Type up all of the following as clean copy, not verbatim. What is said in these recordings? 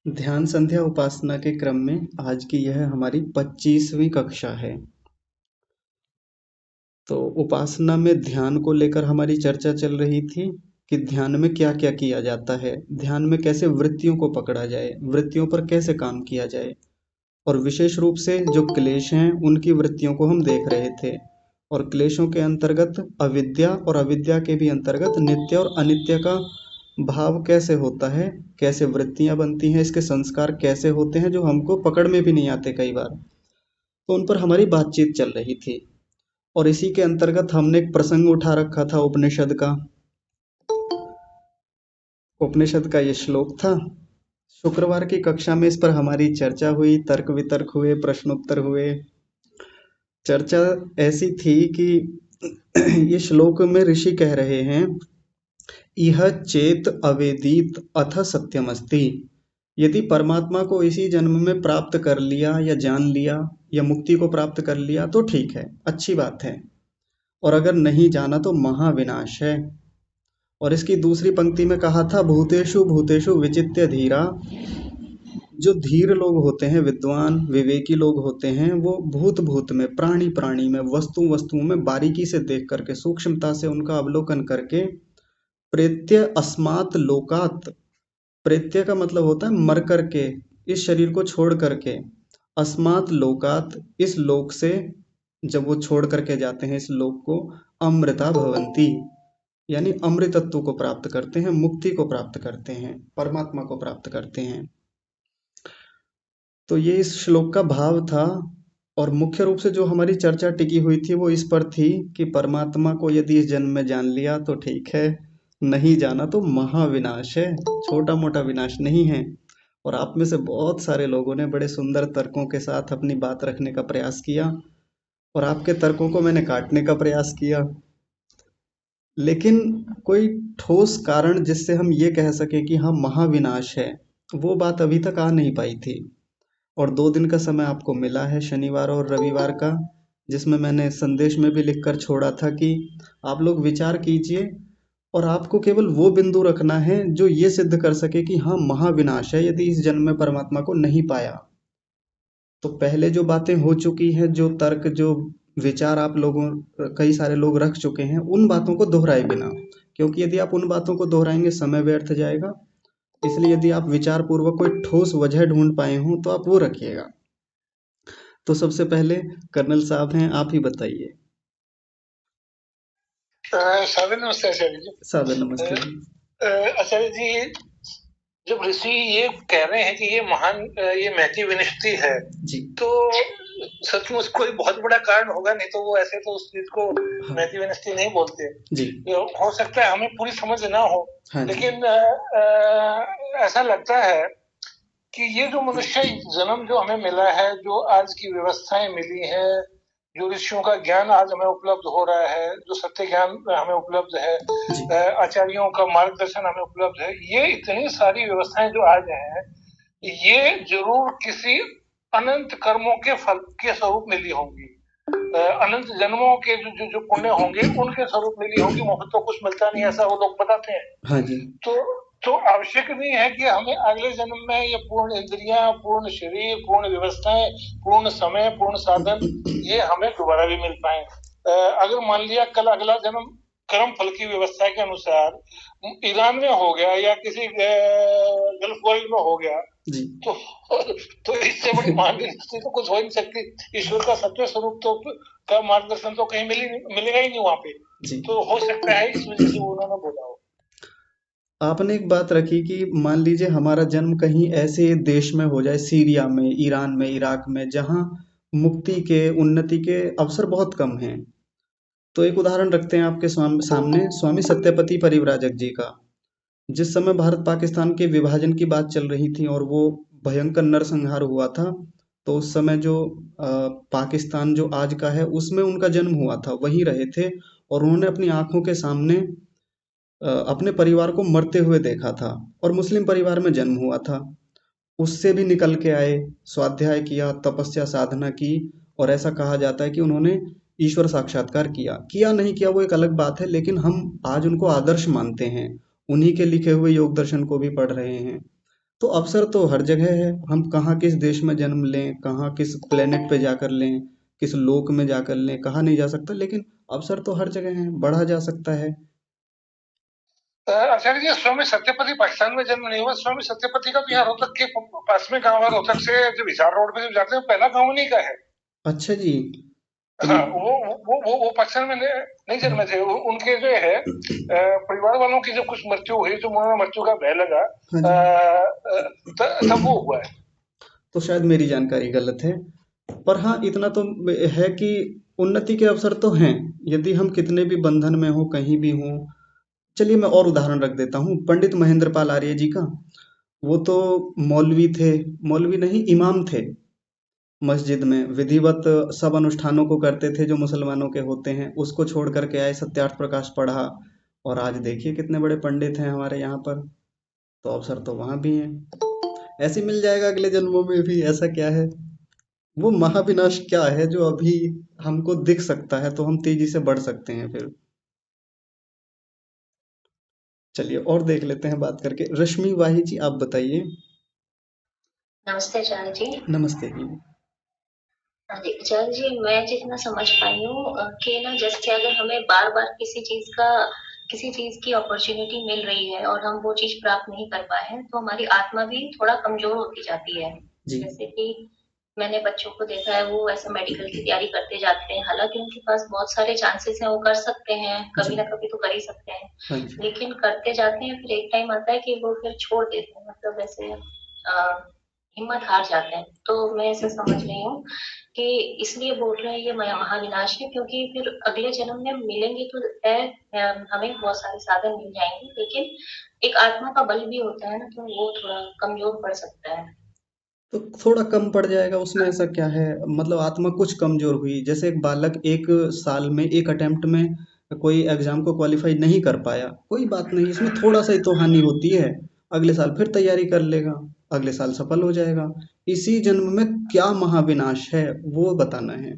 ध्यान संध्या उपासना के क्रम में आज की यह हमारी 25वीं कक्षा है। तो उपासना में ध्यान को लेकर हमारी चर्चा चल रही थी कि ध्यान में क्या क्या किया जाता है, ध्यान में कैसे वृत्तियों को पकड़ा जाए, वृत्तियों पर कैसे काम किया जाए, और विशेष रूप से जो क्लेश हैं उनकी वृत्तियों को हम देख रहे थे। और क्लेशों के अंतर्गत अविद्या और अविद्या के भी अंतर्गत नित्य और अनित्य का भाव कैसे होता है, कैसे वृत्तियां बनती हैं, इसके संस्कार कैसे होते हैं जो हमको पकड़ में भी नहीं आते कई बार। तो उन पर हमारी बातचीत चल रही थी और इसी के अंतर्गत हमने एक प्रसंग उठा रखा था उपनिषद का। उपनिषद का ये श्लोक था। शुक्रवार की कक्षा में इस पर हमारी चर्चा हुई, तर्क वितर्क हुए, प्रश्नोत्तर हुए। चर्चा ऐसी थी कि ये श्लोक में ऋषि कह रहे हैं, इह चेत अवेदित अथ सत्यमस्ति। यदि परमात्मा को इसी जन्म में प्राप्त कर लिया या जान लिया या मुक्ति को प्राप्त कर लिया तो ठीक है, अच्छी बात है, और अगर नहीं जाना तो महाविनाश है। और इसकी दूसरी पंक्ति में कहा था, भूतेषु भूतेषु विचित्य धीरा। जो धीर लोग होते हैं, विद्वान विवेकी लोग होते हैं, वो भूत भूत में, प्राणी प्राणी में, वस्तु वस्तुओं में बारीकी से देख करके, सूक्ष्मता से उनका अवलोकन करके, प्रेत्य अस्मात् लोकात्, प्रेत्य का मतलब होता है मर करके, इस शरीर को छोड़ करके, अस्मात् लोकात्, इस लोक से जब वो छोड़ करके जाते हैं इस लोक को, अमृता भवन्ति, यानी अमृतत्व को प्राप्त करते हैं, मुक्ति को प्राप्त करते हैं, परमात्मा को प्राप्त करते हैं। तो ये इस श्लोक का भाव था। और मुख्य रूप से जो हमारी चर्चा टिकी हुई थी वो इस पर थी कि परमात्मा को यदि इस जन्म में जान लिया तो ठीक है, नहीं जाना तो महाविनाश है, छोटा मोटा विनाश नहीं है। और आप में से बहुत सारे लोगों ने बड़े सुंदर तर्कों के साथ अपनी बात रखने का प्रयास किया और आपके तर्कों को मैंने काटने का प्रयास किया, लेकिन कोई ठोस कारण जिससे हम ये कह सके कि हाँ महाविनाश है, वो बात अभी तक आ नहीं पाई थी। और 2 दिन का समय आपको मिला है, शनिवार और रविवार का, जिसमें मैंने संदेश में भी लिखकर छोड़ा था कि आप लोग विचार कीजिए और आपको केवल वो बिंदु रखना है जो ये सिद्ध कर सके कि हाँ महाविनाश है यदि इस जन्म में परमात्मा को नहीं पाया। तो पहले जो बातें हो चुकी हैं, जो तर्क, जो विचार आप लोगों, कई सारे लोग रख चुके हैं, उन बातों को दोहराए बिना, क्योंकि यदि आप उन बातों को दोहराएंगे समय व्यर्थ जाएगा। इसलिए यदि आप विचार पूर्वक कोई ठोस वजह ढूंढ पाए हों तो आप वो रखिएगा। तो सबसे पहले कर्नल साहब हैं, आप ही बताइए। सादर नमस्ते आचार्य जी। सादर नमस्ते जी। आचार्य जी, जब ऋषि ये कह रहे हैं कि ये महान, ये महती विनष्टि है जी, तो सचमुच कोई बहुत बड़ा कारण होगा, नहीं तो वो ऐसे तो उस चीज को हाँ महती विनष्टि नहीं बोलते। जी, हो सकता है हमें पूरी समझ ना हो, हाँ जी, लेकिन ऐसा लगता है कि ये जो मनुष्य जन्म जो हमें मिला है, जो आज की व्यवस्थाएं मिली है, जो ऋषियों का ज्ञान आज हमें उपलब्ध हो रहा है, जो सत्य ज्ञान हमें उपलब्ध है, जी, आचार्यों का मार्गदर्शन हमें उपलब्ध है, ये इतनी सारी व्यवस्थाएं जो आज हैं, ये जरूर किसी अनंत कर्मों के फल के स्वरूप मिली होंगी। अनंत जन्मों के जो पुण्य होंगे उनके स्वरूप मिली होंगी। मुफ्त तो कुछ मिलता नहीं, ऐसा वो लोग बताते हैं। हाँ जी, तो आवश्यक नहीं है कि हमें अगले जन्म में ये पूर्ण इंद्रियां, पूर्ण शरीर, पूर्ण व्यवस्थाएं, पूर्ण समय, पूर्ण साधन ये हमें दोबारा भी मिल पाए। अगर मान लिया कल अगला जन्म कर्म फल की व्यवस्था के अनुसार ईरान में हो गया या किसी गल्फ वर्ल्ड में हो गया, जी, तो इससे बड़ी महान स्थिति तो कुछ हो ही नहीं सकती। ईश्वर का सत्य स्वरूप तो का मार्गदर्शन तो कहीं मिलेगा ही नहीं वहां पे। जी। तो हो सकता है इस वजह से उन्होंने बोला हो। आपने एक बात रखी कि मान लीजिए हमारा जन्म कहीं ऐसे देश में हो जाए, सीरिया में, ईरान में, इराक में, जहाँ मुक्ति के, उन्नति के अवसर बहुत कम हैं। तो एक उदाहरण रखते हैं आपके सामने, स्वामी सत्यपति परिव्राजक जी का। जिस समय भारत पाकिस्तान के विभाजन की बात चल रही थी और वो भयंकर नरसंहार हुआ था, तो उस समय जो पाकिस्तान जो आज का है उसमें उनका जन्म हुआ था, वहीं रहे थे और उन्होंने अपनी आंखों के सामने अपने परिवार को मरते हुए देखा था। और मुस्लिम परिवार में जन्म हुआ था, उससे भी निकल के आए, स्वाध्याय किया, तपस्या साधना की, और ऐसा कहा जाता है कि उन्होंने ईश्वर साक्षात्कार किया। किया नहीं किया वो एक अलग बात है, लेकिन हम आज उनको आदर्श मानते हैं, उन्हीं के लिखे हुए योग दर्शन को भी पढ़ रहे हैं। तो अवसर तो हर जगह है। हम कहाँ किस देश में जन्म लें, कहाँ किस प्लेनेट पे जाकर लें, किस लोक में जाकर लें, कहा नहीं जा सकता, लेकिन अवसर तो हर जगह है, बढ़ा जा सकता है। आचार्य जी, स्वामी सत्यपति पाकिस्तान में जन्म नहीं हुआ। स्वामी सत्यपति का भी यहाँ रोहतक के पास में गाँव है। रोहतक से जब हिसार रोड पे जब जाते हैं, पहला गाँव उन्हीं का है। अच्छा जी। तो हाँ, वो पाकिस्तान में नहीं हाँ, जन्मे थे। उनके जो है परिवार वालों की जब कुछ मृत्यु हुई, तो उन्होंने मृत्यु का भय लगा, हाँ जी। तब वो हुआ है। तो शायद मेरी जानकारी गलत है। पर हाँ, इतना तो है कि उन्नति के अवसर तो हैं। यदि हम कितने भी बंधन में हो, कहीं भी हों। चलिए मैं और उदाहरण रख देता हूँ, पंडित महेंद्र पाल आर्य जी का। वो तो मौलवी थे, मौलवी नहीं इमाम थे। मस्जिद में विधिवत सब अनुष्ठानों को करते थे जो मुसलमानों के होते हैं। उसको छोड़ करके आए, सत्यार्थ प्रकाश पढ़ा, और आज देखिए कितने बड़े पंडित हैं हमारे यहाँ पर। तो अवसर तो वहाँ भी हैं। ऐसे ही मिल जाएगा अगले जन्मों में भी, ऐसा क्या है। वो महाविनाश क्या है जो अभी हमको दिख सकता है, तो हम तेजी से बढ़ सकते हैं फिर। चलिए और देख लेते हैं बात करके। रश्मि वाही जी, आप बताइए। नमस्ते आचार्य जी। नमस्ते जी। हाँ जी, आचार्य जी, मैं जितना समझ पाई हूँ कि ना, जैसे अगर हमें बार बार किसी चीज की अपॉर्चुनिटी मिल रही है और हम वो चीज प्राप्त नहीं कर पाए हैं, तो हमारी आत्मा भी थोड़ा कमजोर होती जाती है। जी। जैसे कि मैंने बच्चों को देखा है, वो ऐसे मेडिकल की तैयारी करते जाते हैं, हालांकि उनके पास बहुत सारे चांसेस हैं, वो कर सकते हैं, जी। कभी ना कभी तो कर ही सकते हैं। हाँ जी। लेकिन करते जाते हैं, फिर एक टाइम आता है कि वो फिर छोड़ देते हैं, मतलब ऐसे हिम्मत हार जाते हैं। तो मैं ऐसे समझ रही हूँ कि इसलिए बोल रहे हैं ये महाविनाश है, क्योंकि फिर अगले जन्म में हम मिलेंगे तो है, हमें बहुत सारे साधन मिल जाएंगे, लेकिन एक आत्मा का बल भी होता है ना, तो वो थोड़ा कमजोर पड़ सकता है। तो थोड़ा कम पड़ जाएगा, उसमें ऐसा क्या है। मतलब आत्मा कुछ कमजोर हुई, जैसे एक बालक एक साल में एक अटेम्प्ट में कोई एग्जाम को क्वालिफाई नहीं कर पाया, कोई बात नहीं, इसमें थोड़ा सा ही तो हानि होती है। अगले साल फिर तैयारी कर लेगा, अगले साल सफल हो जाएगा। इसी जन्म में क्या महाविनाश है, वो बताना है।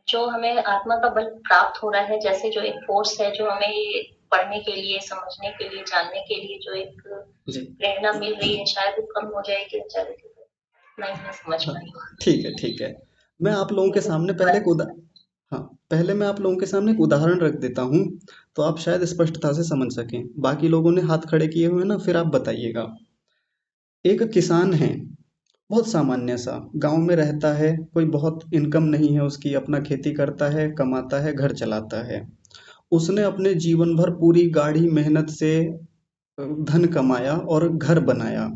जो हमें आत्मा का बल प्राप्त हो रहा है, जैसे जो एक फोर्स है जो हमें ये पढ़ने के लिए, समझने के लिए, जानने के लिए जो एक जी। प्रेरणा मिल रही है, शायद वो कम हो जाएगी आचार्य जी। नहीं, मैं समझ हाँ, पाई हूँ। ठीक है ठीक है। मैं आप लोगों के लेकिन सामने पहले एक उदा हाँ, पहले मैं आप लोगों के सामने एक उदाहरण रख देता हूँ, तो आप शायद स्पष्टता से समझ सकें। बाकी लोगों ने हाथ खड़े किए हुए हैं ना, फिर आप बताइएगा। एक किसान है, बहुत सामान्य सा, गांव में रहता है, कोई बहुत इनकम नहीं है उसकी, अपना खेती करता है, कमाता है, घर चलाता है। उसने अपने जीवन भर पूरी गाढ़ी मेहनत से धन कमाया और घर बनाया।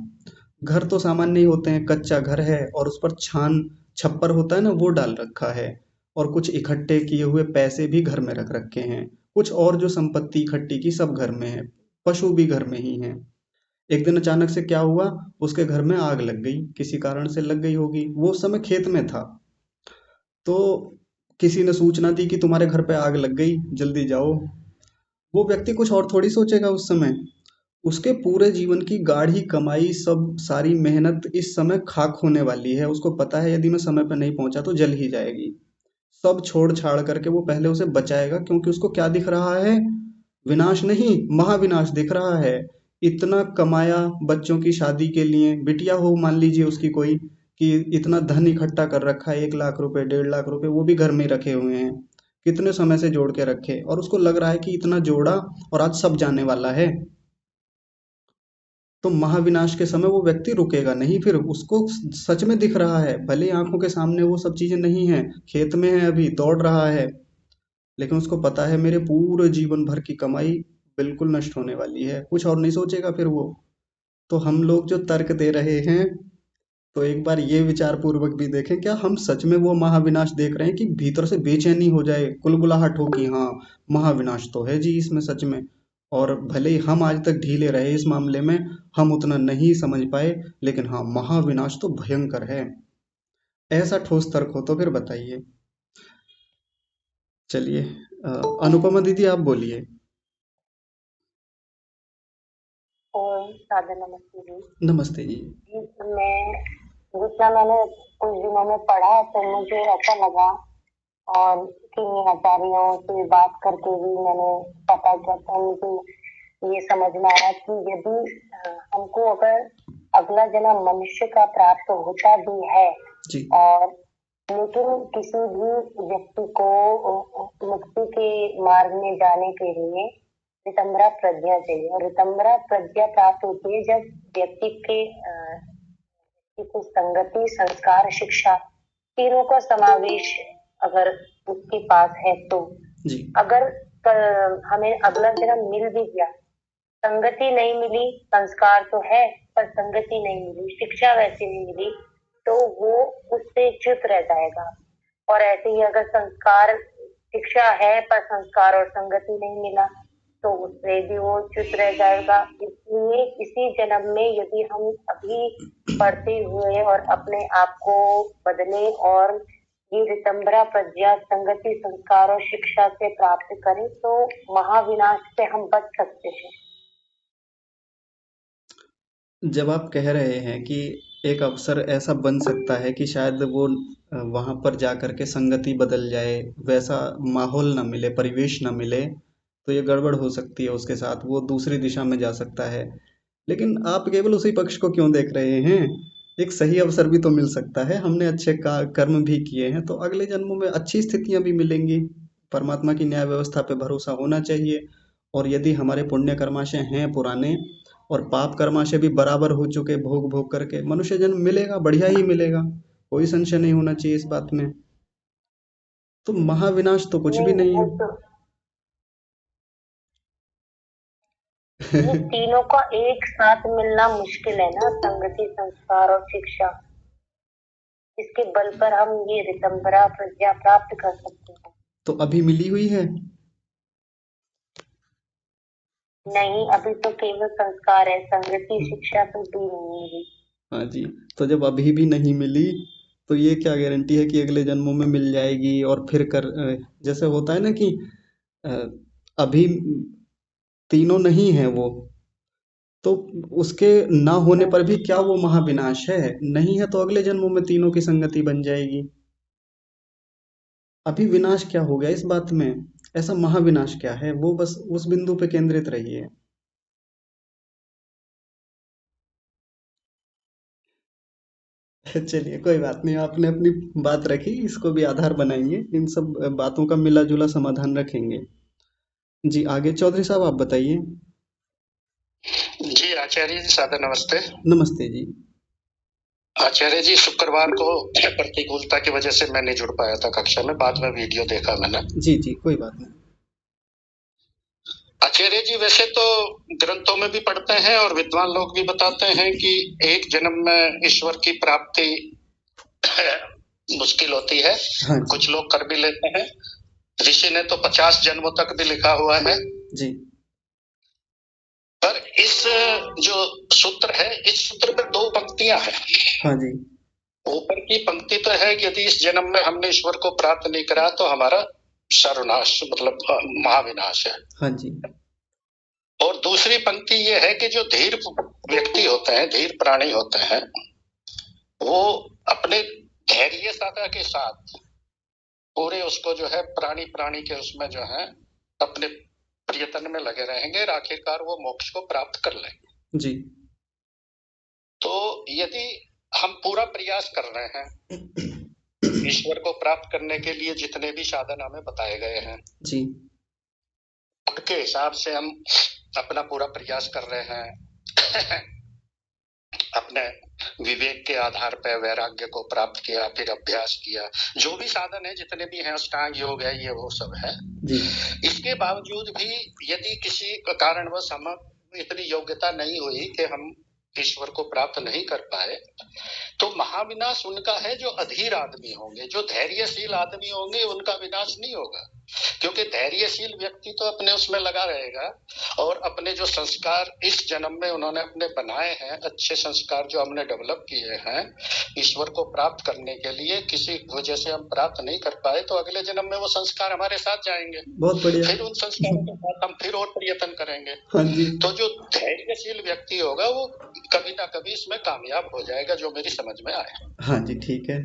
घर तो सामान्य ही होते हैं, कच्चा घर है और उस पर छान छप्पर होता है ना, वो डाल रखा है। और कुछ इकट्ठे किए हुए पैसे भी घर में रख रखे हैं। कुछ और जो संपत्ति इकट्ठी की सब घर में है। पशु भी घर में ही हैं। एक दिन अचानक से क्या हुआ, उसके घर में आग लग गई, किसी कारण से लग गई होगी, वो उस समय खेत में था। तो किसी ने सूचना दी कि तुम्हारे घर पे आग लग गई, जल्दी जाओ। वो व्यक्ति कुछ और थोड़ी सोचेगा उस समय। उसके पूरे जीवन की गाढ़ी कमाई, सब सारी मेहनत इस समय खाक होने वाली है। उसको पता है यदि मैं समय पर नहीं पहुंचा तो जल ही जाएगी। सब छोड़ छाड़ करके वो पहले उसे बचाएगा, क्योंकि उसको क्या दिख रहा है, विनाश नहीं, महाविनाश दिख रहा है। इतना कमाया बच्चों की शादी के लिए, बिटिया हो मान लीजिए उसकी कोई, कि इतना धन इकट्ठा कर रखा है, 1 लाख रुपए 1.5 लाख रुपए वो भी घर में रखे हुए हैं। कितने समय से जोड़ के रखे, और उसको लग रहा है कि इतना जोड़ा और आज सब जाने वाला है। तो महाविनाश के समय वो व्यक्ति रुकेगा नहीं, फिर उसको सच में दिख रहा है, भले ही आंखों के सामने वो सब चीजें नहीं है, खेत में है अभी दौड़ रहा है, लेकिन उसको पता है मेरे पूरे जीवन भर की कमाई बिल्कुल नष्ट होने वाली है, कुछ और नहीं सोचेगा फिर वो। तो हम लोग जो तर्क दे रहे हैं, तो एक बार ये विचार पूर्वक भी देखें, क्या हम सच में वो महाविनाश देख रहे हैं, कि भीतर से बेचैनी हो जाए, कुलबुलाहट हो कि हाँ, महाविनाश तो है जी इसमें सच में। और भले ही हम आज तक ढीले रहे इस मामले में, हम उतना नहीं समझ पाए, लेकिन हाँ, महाविनाश तो भयंकर है। ऐसा ठोस तर्क हो तो फिर बताइए। चलिए, अनुपमा दीदी आप बोलिए। और सादर नमस्ते जी। नमस्ते जी। मैं जितना मैंने कुछ दिनों में पढ़ा तो मुझे ऐसा लगा, और किन्हीं आचार्यों से बात करके भी मैंने पता किया था, मुझे ये समझ में आया कि यदि हमको अगर अगला जन्म मनुष्य का प्राप्त होता भी है जी और लेकिन किसी भी व्यक्ति को मुक्ति के मार्ग में जाने के लिए ऋतंभरा प्रज्ञा चाहिए, और ऋतंभरा प्रज्ञा प्राप्त होती है जब व्यक्ति के की संगति, संस्कार, शिक्षा तीनों का समावेश अगर उसके पास है तो। जी अगर हमें अगला जन्म मिल भी गया, संगति नहीं मिली, संस्कार तो है पर संगति नहीं मिली, शिक्षा वैसी नहीं मिली, तो वो उससे च्युत रह जाएगा। और ऐसे ही अगर संस्कार, शिक्षा है पर संस्कार और संगति नहीं मिला तो उससे भी वो च्युत रह जाएगा। इसलिए इसी जन्म में यदि हम अभी पढ़ते हुए और अपने आप को बदले और ये ऋतंभरा प्रज्ञा, संगति, संस्कार और शिक्षा से प्राप्त करें तो महाविनाश से हम बच सकते हैं। जब आप कह रहे हैं कि एक अवसर ऐसा बन सकता है कि शायद वो वहाँ पर जा कर के संगति बदल जाए, वैसा माहौल ना मिले, परिवेश ना मिले, तो ये गड़बड़ हो सकती है उसके साथ, वो दूसरी दिशा में जा सकता है। लेकिन आप केवल उसी पक्ष को क्यों देख रहे हैं? एक सही अवसर भी तो मिल सकता है, हमने अच्छे का कर्म भी किए हैं तो अगले जन्मों में अच्छी स्थितियां भी मिलेंगी। परमात्मा की न्याय व्यवस्था पे भरोसा होना चाहिए। और यदि हमारे पुण्य कर्माशय हैं पुराने और पाप कर्माशय भी बराबर हो चुके भोग भोग करके, मनुष्य जन्म मिलेगा, बढ़िया ही मिलेगा, कोई संशय नहीं होना चाहिए इस बात में। तो महाविनाश तो कुछ भी नहीं, नहीं वो है। तो ये तीनों का एक साथ मिलना मुश्किल है ना, संगति, संस्कार और शिक्षा। इसके बल पर हम ये ऋतंभरा प्रज्ञा प्राप्त कर सकते हैं। तो अभी मिली हुई है। नहीं, अभी तो केवल संस्कार है, संगति शिक्षा तो दी नहीं है। हाँ जी। तो जब अभी भी नहीं मिली तो ये क्या गारंटी है कि अगले जन्मों में मिल जाएगी? और फिर जैसे होता है ना कि अ, अभी तीनों नहीं है वो, तो उसके ना होने पर भी क्या वो महाविनाश है? नहीं है तो अगले जन्मों में तीनों की संगति बन जाएगी। अभी विनाश क्या हो गया इस बात में? ऐसा महाविनाश क्या है? वो बस उस बिंदु पे केंद्रित रहिए। चलिए कोई बात नहीं, आपने अपनी बात रखी, इसको भी आधार बनाएंगे, इन सब बातों का मिला जुला समाधान रखेंगे। जी आगे चौधरी साहब आप बताइए। जी आचार्य जी, सादर नमस्ते। नमस्ते जी। आचार्य जी, शुक्रवार को प्रतिकूलता की वजह से मैं नहीं जुड़ पाया था कक्षा में, बाद में वीडियो देखा मैंने। जी जी कोई बात नहीं। आचार्य जी, वैसे तो ग्रंथों में भी पढ़ते हैं और विद्वान लोग भी बताते हैं कि एक जन्म में ईश्वर की प्राप्ति मुश्किल होती है। हाँ कुछ लोग कर भी लेते हैं। ऋषि ने तो 50 जन्मों तक भी लिखा हुआ है। जी पर इस जो सूत्र है, इस सूत्र में 2 पंक्तियां हैं। हाँ जी ऊपर की पंक्ति तो है कि यदि इस जन्म में हमने ईश्वर को प्राप्त नहीं करा तो हमारा सर्वनाश, मतलब महाविनाश है। हाँ जी और दूसरी पंक्ति ये है कि जो धीर व्यक्ति होते हैं, धीर प्राणी होते हैं, वो अपने धैर्य साधा के साथ पूरे उसको जो है प्राणी के उसमें जो है अपने प्रयत्न में लगे रहेंगे और आखिरकार वो मोक्ष को प्राप्त कर लेंगे। जी तो यदि हम पूरा प्रयास कर रहे हैं ईश्वर को प्राप्त करने के लिए, जितने भी साधन हमें बताए गए हैं जी उनके हिसाब से हम अपना पूरा प्रयास कर रहे हैं अपने विवेक के आधार पर वैराग्य को प्राप्त किया, फिर अभ्यास किया, जो भी साधन है, जितने भी हैं, अष्टांग योग है, ये वो सब है। जी इसके बावजूद भी यदि किसी कारणवश हम इतनी योग्यता नहीं हुई कि हम ईश्वर को प्राप्त नहीं कर पाए, तो महाविनाश उनका है जो अधीर आदमी होंगे, जो धैर्यशील आदमी होंगे, उनका विनाश नहीं होगा। क्योंकि धैर्यशील व्यक्ति तो अपने उसमें लगा रहेगा और अपने जो संस्कार इस जन्म में उन्होंने अपने बनाए हैं, अच्छे संस्कार जो हमने डेवलप किए हैं ईश्वर को प्राप्त करने के लिए, किसी वजह से हम प्राप्त नहीं कर पाए तो अगले जन्म में वो संस्कार हमारे साथ जाएंगे। बहुत बढ़िया। फिर उन संस्कारों के साथ हम फिर और प्रयत्न करेंगे। हाँ जी तो जो धैर्यशील व्यक्ति होगा वो कभी ना कभी इसमें कामयाब हो जाएगा, जो मेरी समझ में आया। हाँ जी ठीक है।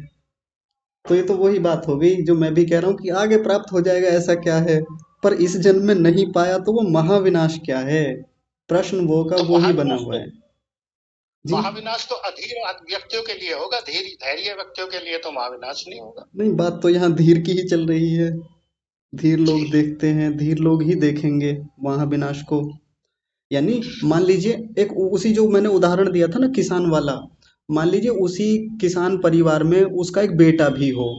तो ये तो वही बात हो गई जो मैं भी कह रहा हूँ कि आगे प्राप्त हो जाएगा, ऐसा क्या है? पर इस जन्म में नहीं पाया तो वो महाविनाश क्या है? प्रश्न वो का वो ही बना हुआ है जी। महाविनाश तो अधीर व्यक्तियों के लिए होगा, धैर्य व्यक्तियों के लिए तो महाविनाश नहीं होगा। नहीं, बात तो यहाँ धीर की ही चल रही है। धीर लोग जी। देखते हैं, धीर लोग ही देखेंगे महाविनाश को। यानी मान लीजिए एक उसी जो मैंने उदाहरण दिया था ना किसान वाला, मान लीजिए उसी किसान परिवार में उसका एक बेटा भी हो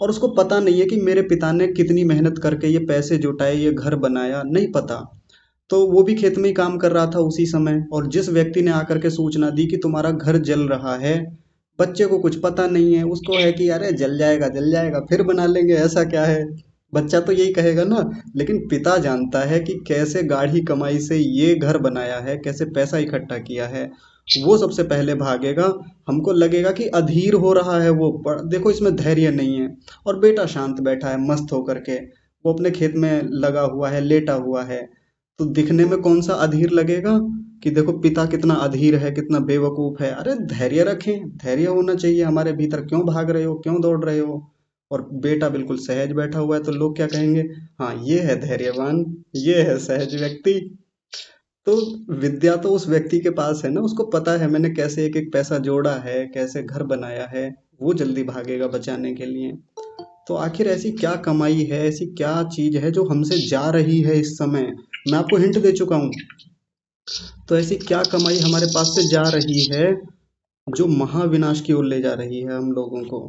और उसको पता नहीं है कि मेरे पिता ने कितनी मेहनत करके ये पैसे जुटाए, ये घर बनाया, नहीं पता। तो वो भी खेत में ही काम कर रहा था उसी समय, और जिस व्यक्ति ने आकर के सूचना दी कि तुम्हारा घर जल रहा है, बच्चे को कुछ पता नहीं है, उसको है कि अरे जल जाएगा फिर बना लेंगे, ऐसा क्या है, बच्चा तो यही कहेगा ना। लेकिन पिता जानता है कि कैसे गाढ़ी कमाई से ये घर बनाया है, कैसे पैसा इकट्ठा किया है, वो सबसे पहले भागेगा। हमको लगेगा कि अधीर हो रहा है वो, पर देखो इसमें धैर्य नहीं है। और बेटा शांत बैठा है मस्त होकर के, वो अपने खेत में लगा हुआ है, लेटा हुआ है, तो दिखने में कौन सा अधीर लगेगा कि देखो पिता कितना अधीर है, कितना बेवकूफ है। अरे धैर्य रखें, धैर्य होना चाहिए हमारे भीतर, क्यों भाग रहे हो, क्यों दौड़ रहे हो। और बेटा बिल्कुल सहज बैठा हुआ है, तो लोग क्या कहेंगे, हाँ ये है धैर्यवान, ये है सहज व्यक्ति। तो विद्या तो उस व्यक्ति के पास है ना, उसको पता है मैंने कैसे एक एक पैसा जोड़ा है, कैसे घर बनाया है, वो जल्दी भागेगा बचाने के लिए। तो आखिर ऐसी क्या कमाई है, ऐसी क्या चीज है जो हमसे जा रही है इस समय। मैं आपको हिंट दे चुका हूँ। तो ऐसी क्या कमाई हमारे पास से जा रही है जो महाविनाश की ओर ले जा रही है हम लोगों को।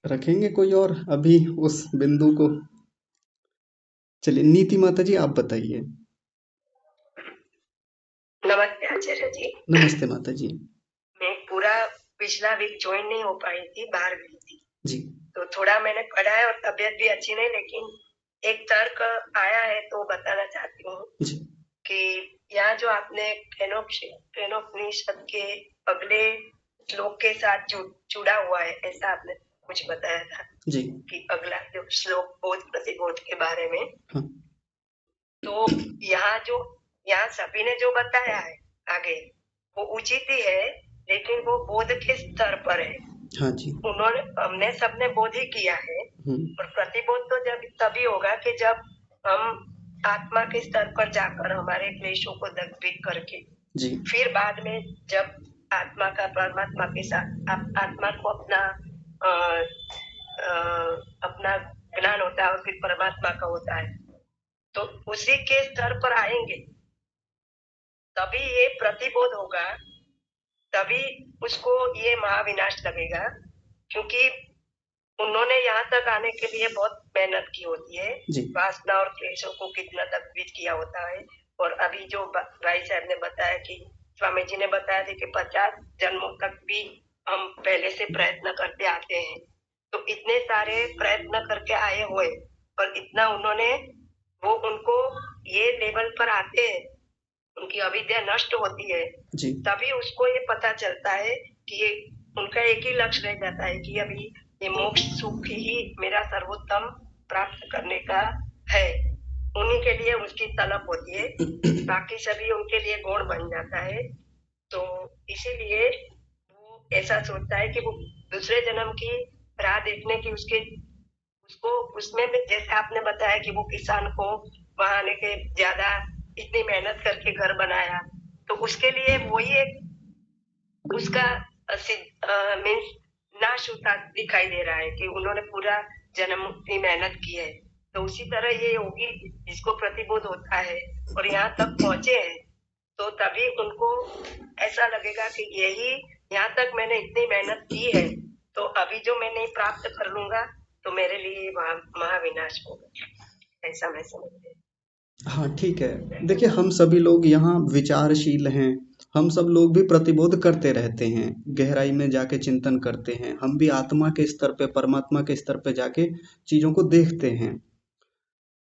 रखेंगे कोई और अभी उस बिंदु को। चलिए नीति माता जी आप बताइए। नमस्ते आचार्य जी। नमस्ते माता जी। मैं पूरा पिछला वीक ज्वाइन नहीं हो पाई थी, बाहर गई थी जी तो थोड़ा मैंने पढ़ा है और तबीयत भी अच्छी नहीं, लेकिन एक तर्क आया है तो बताना चाहती हूँ जी कि यहाँ जो आपने केनोपनिषद के अगले श्लोक के साथ जुड़ा हुआ है, ऐसा आपने मुझे बताया था जी कि अगला जो श्लोक बोध प्रतिबोध के बारे में। हाँ तो यहाँ सभी ने जो बताया है आगे वो उचित ही है, लेकिन वो बोध के स्तर पर है। हाँ जी हमने सबने बोध ही किया है, और प्रतिबोध तो जब तभी होगा कि जब हम आत्मा के स्तर पर जाकर हमारे क्लेशों को दग्धित करके जी फिर बाद में जब आत्मा का परमात्मा के साथ आत्मा को अपना ज्ञान होता है और फिर परमात्मा का होता है, तो उसी के स्तर पर आएंगे तभी ये प्रतिबोध होगा, तभी उसको ये महाविनाश लगेगा। क्योंकि उन्होंने यहाँ तक आने के लिए बहुत मेहनत की होती है, वासना और क्लेशों को कितना दग्धित किया होता है। और अभी जो भाई साहब ने बताया कि स्वामी जी ने बताया था कि 50 जन्मों तक भी हम पहले से प्रयत्न करते आते हैं, तो इतने सारे प्रयत्न करके आए हुए और इतना उन्होंने वो उनको ये लेवल पर आते हैं, उनकी अविद्या नष्ट होती है, तभी उसको ये पता चलता है कि ये उनका एक ही लक्ष्य रह जाता है कि अभी ये मोक्ष सुख ही मेरा सर्वोत्तम प्राप्त करने का है। उन्हीं के लिए उसकी तलब होती है, बाकी सभी उनके लिए गौण बन जाता है। तो इसीलिए वो ऐसा सोचता है कि वो दूसरे जन्म की राह देखने की उसको उसमें भी, जैसे आपने बताया कि वो किसान को वहां आने के ज्यादा इतनी मेहनत करके घर बनाया, तो उसके लिए वही एक उसका मीन्स नाश होता दिखाई दे रहा है कि उन्होंने पूरा जन्म की मेहनत की है। तो उसी तरह ये योगी जिसको प्रतिबोध होता है और यहाँ तक पहुंचे हैं, तो तभी उनको ऐसा लगेगा कि यही यहाँ तक मैंने इतनी मेहनत की है, तो अभी जो मैं नहीं प्राप्त कर लूंगा तो मेरे लिए महाविनाश होगा, ऐसा मैं समझती हूँ। हाँ ठीक है। देखिए हम सभी लोग यहाँ विचारशील हैं, हम सब लोग भी प्रतिबोध करते रहते हैं, गहराई में जाके चिंतन करते हैं, हम भी आत्मा के स्तर पे, परमात्मा के स्तर पे जाके चीजों को देखते हैं।